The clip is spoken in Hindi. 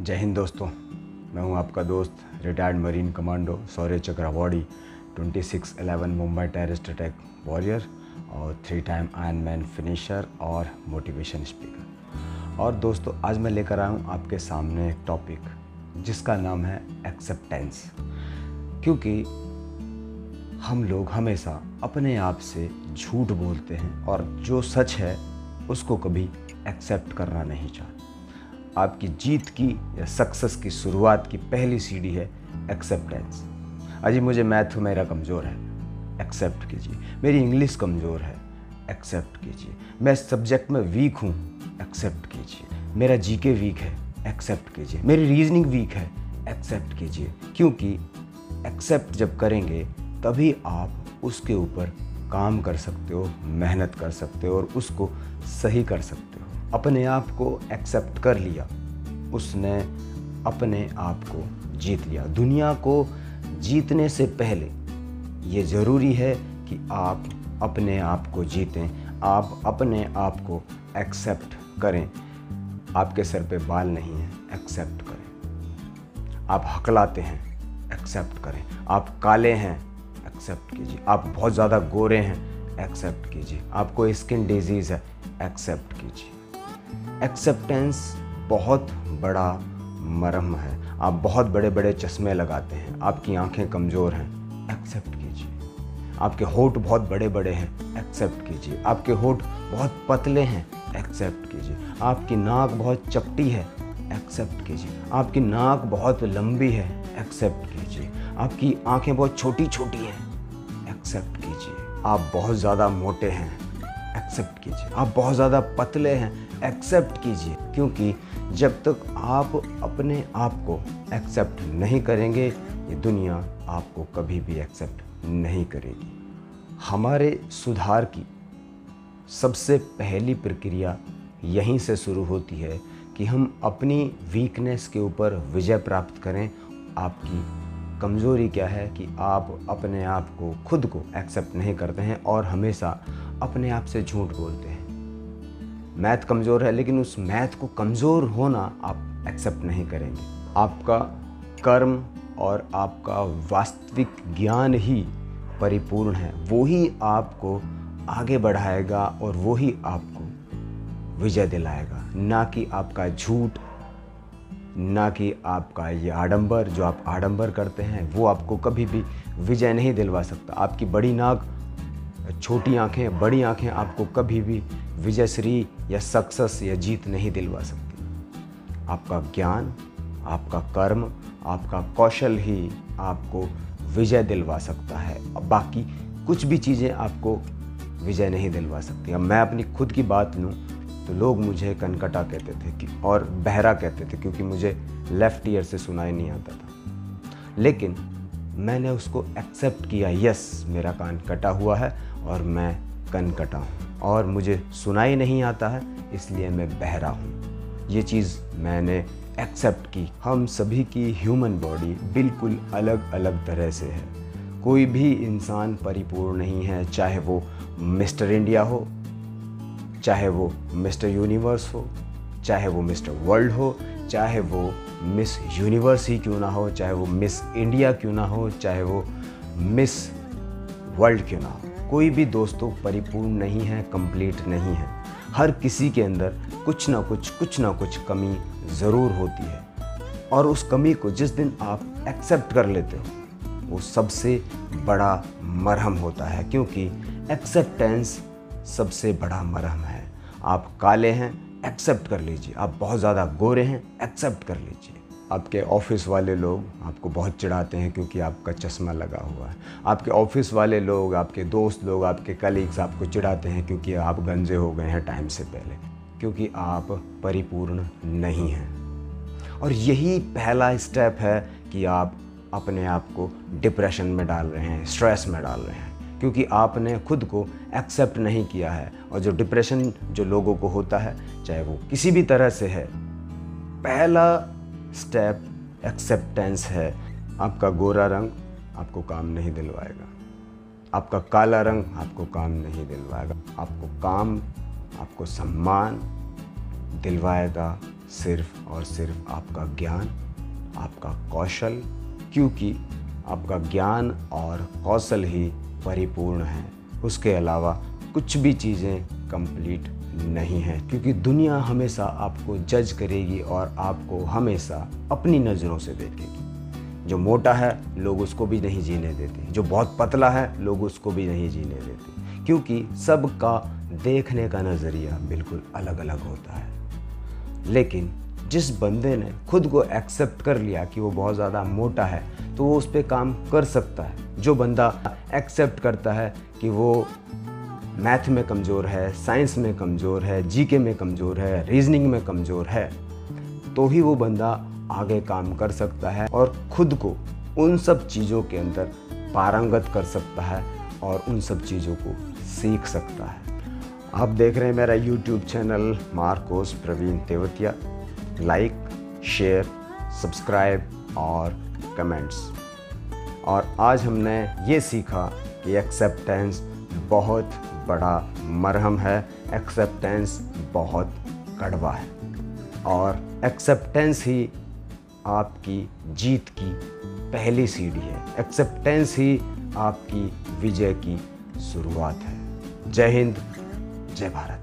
जय हिंद दोस्तों, मैं हूं आपका दोस्त रिटायर्ड मरीन कमांडो शौर्य चक्र awardee 2611 Mumbai terrorist attack warrior और 3 टाइम आयरन मैन फिनिशर और मोटिवेशन स्पीकर। और दोस्तों, आज मैं लेकर आया हूं आपके सामने एक टॉपिक जिसका नाम है एक्सेप्टेंस। क्योंकि हम लोग हमेशा अपने आप से झूठ बोलते हैं और जो सच है उसको कभी एक्सेप्ट करना नहीं चाहते। आपकी जीत की या सक्सेस की शुरुआत की पहली सीढ़ी है एक्सेप्टेंस। अजी मुझे मैथ मेरा कमज़ोर है, एक्सेप्ट कीजिए। मेरी इंग्लिश कमज़ोर है, एक्सेप्ट कीजिए। मैं सब्जेक्ट में वीक हूँ, एक्सेप्ट कीजिए। मेरा जीके वीक है, एक्सेप्ट कीजिए। मेरी रीजनिंग वीक है, एक्सेप्ट कीजिए। क्योंकि एक्सेप्ट जब करेंगे तभी आप उसके ऊपर काम कर सकते हो, मेहनत कर सकते हो और उसको सही कर सकते हो। अपने आप को एक्सेप्ट कर लिया, उसने अपने आप को जीत लिया। दुनिया को जीतने से पहले ये ज़रूरी है कि आप अपने आप को जीतें, आप अपने आप को एक्सेप्ट करें। आपके सर पे बाल नहीं हैं, एक्सेप्ट करें। आप हकलाते हैं, एक्सेप्ट करें। आप काले हैं, एक्सेप्ट कीजिए। आप बहुत ज़्यादा गोरे हैं, एक्सेप्ट कीजिए। आपको स्किन डिजीज़ है, एक्सेप्ट कीजिए। एक्सेप्टेंस बहुत बड़ा मरहम है। आप बहुत बड़े बड़े चश्मे लगाते हैं, आपकी आंखें कमज़ोर हैं, एक्सेप्ट कीजिए। आपके होंठ बहुत बड़े बड़े हैं, एक्सेप्ट कीजिए। आपके होंठ बहुत पतले हैं, एक्सेप्ट कीजिए। आपकी नाक बहुत चपटी है, एक्सेप्ट कीजिए। आपकी नाक बहुत लंबी है, एक्सेप्ट कीजिए। आपकी आंखें बहुत छोटी छोटी हैं, एक्सेप्ट कीजिए। आप बहुत ज़्यादा मोटे हैं, एक्सेप्ट कीजिए। आप बहुत ज़्यादा पतले हैं, एक्सेप्ट कीजिए। क्योंकि जब तक आप अपने आप को एक्सेप्ट नहीं करेंगे, ये दुनिया आपको कभी भी एक्सेप्ट नहीं करेगी। हमारे सुधार की सबसे पहली प्रक्रिया यहीं से शुरू होती है कि हम अपनी वीकनेस के ऊपर विजय प्राप्त करें। आपकी कमज़ोरी क्या है कि आप अपने आप को, खुद को एक्सेप्ट नहीं करते हैं और हमेशा अपने आप से झूठ बोलते हैं। मैथ कमज़ोर है, लेकिन उस मैथ को कमज़ोर होना आप एक्सेप्ट नहीं करेंगे। आपका कर्म और आपका वास्तविक ज्ञान ही परिपूर्ण है, वो ही आपको आगे बढ़ाएगा और वो ही आपको विजय दिलाएगा, ना कि आपका झूठ, ना कि आपका ये आडंबर। जो आप आडंबर करते हैं वो आपको कभी भी विजय नहीं दिलवा सकता। आपकी बड़ी नाक, छोटी आंखें, बड़ी आंखें आपको कभी भी विजयश्री या सक्सेस या जीत नहीं दिलवा सकती। आपका ज्ञान, आपका कर्म, आपका कौशल ही आपको विजय दिलवा सकता है। बाकी कुछ भी चीज़ें आपको विजय नहीं दिलवा सकती। अब मैं अपनी खुद की बात लूँ तो लोग मुझे कनकटा कहते थे और बहरा कहते थे, क्योंकि मुझे लेफ़्ट ईयर से सुनाई नहीं आता था। लेकिन मैंने उसको एक्सेप्ट किया, यस मेरा कान कटा हुआ है और मैं कनकटा हूँ और मुझे सुनाई नहीं आता है, इसलिए मैं बहरा हूँ। ये चीज़ मैंने एक्सेप्ट की। हम सभी की ह्यूमन बॉडी बिल्कुल अलग अलग तरह से है। कोई भी इंसान परिपूर्ण नहीं है, चाहे वो मिस्टर इंडिया हो, चाहे वो मिस्टर यूनिवर्स हो, चाहे वो मिस्टर वर्ल्ड हो, चाहे वो मिस यूनिवर्स ही क्यों ना हो, चाहे वो मिस इंडिया क्यों ना हो, चाहे वो मिस वर्ल्ड क्यों ना हो। कोई भी दोस्तों परिपूर्ण नहीं है, कंप्लीट नहीं है। हर किसी के अंदर कुछ ना कुछ कमी ज़रूर होती है। और उस कमी को जिस दिन आप एक्सेप्ट कर लेते हो, वो सबसे बड़ा मरहम होता है। क्योंकि एक्सेप्टेंस सबसे बड़ा मरहम है। आप काले हैं, एक्सेप्ट कर लीजिए। आप बहुत ज़्यादा गोरे हैं, एक्सेप्ट कर लीजिए। आपके ऑफिस वाले लोग आपको बहुत चिढ़ाते हैं क्योंकि आपका चश्मा लगा हुआ है। आपके ऑफिस वाले लोग, आपके दोस्त लोग, आपके कलीग्स आपको चिढ़ाते हैं क्योंकि आप गंजे हो गए हैं टाइम से पहले, क्योंकि आप परिपूर्ण नहीं हैं। और यही पहला स्टेप है कि आप अपने आप को डिप्रेशन में डाल रहे हैं, स्ट्रेस में डाल रहे हैं, क्योंकि आपने खुद को एक्सेप्ट नहीं किया है। और जो डिप्रेशन जो लोगों को होता है, चाहे वो किसी भी तरह से है, पहला स्टेप एक्सेप्टेंस है। आपका गोरा रंग आपको काम नहीं दिलवाएगा, आपका काला रंग आपको काम नहीं दिलवाएगा। आपको काम, आपको सम्मान दिलवाएगा सिर्फ और सिर्फ आपका ज्ञान, आपका कौशल, क्योंकि आपका ज्ञान और कौशल ही परिपूर्ण है। उसके अलावा कुछ भी चीज़ें कंप्लीट नहीं हैं, क्योंकि दुनिया हमेशा आपको जज करेगी और आपको हमेशा अपनी नज़रों से देखेगी। जो मोटा है लोग उसको भी नहीं जीने देते, जो बहुत पतला है लोग उसको भी नहीं जीने देते, क्योंकि सबका देखने का नज़रिया बिल्कुल अलग अलग होता है। लेकिन जिस बंदे ने खुद को एक्सेप्ट कर लिया कि वो बहुत ज़्यादा मोटा है तो वो उस पर काम कर सकता है। जो बंदा एक्सेप्ट करता है कि वो मैथ में कमज़ोर है, साइंस में कमज़ोर है, जीके में कमज़ोर है, रीजनिंग में कमज़ोर है, तो ही वो बंदा आगे काम कर सकता है और ख़ुद को उन सब चीज़ों के अंदर पारंगत कर सकता है और उन सब चीज़ों को सीख सकता है। आप देख रहे हैं मेरा YouTube channel Marcos Praveen Tewatia. Like, share, subscribe और कमेंट्स। और आज हमने ये सीखा कि एक्सेप्टेंस बहुत बड़ा मरहम है, एक्सेप्टेंस बहुत कड़वा है और एक्सेप्टेंस ही आपकी जीत की पहली सीढ़ी है। एक्सेप्टेंस ही आपकी विजय की शुरुआत है। जय हिंद, जय भारत।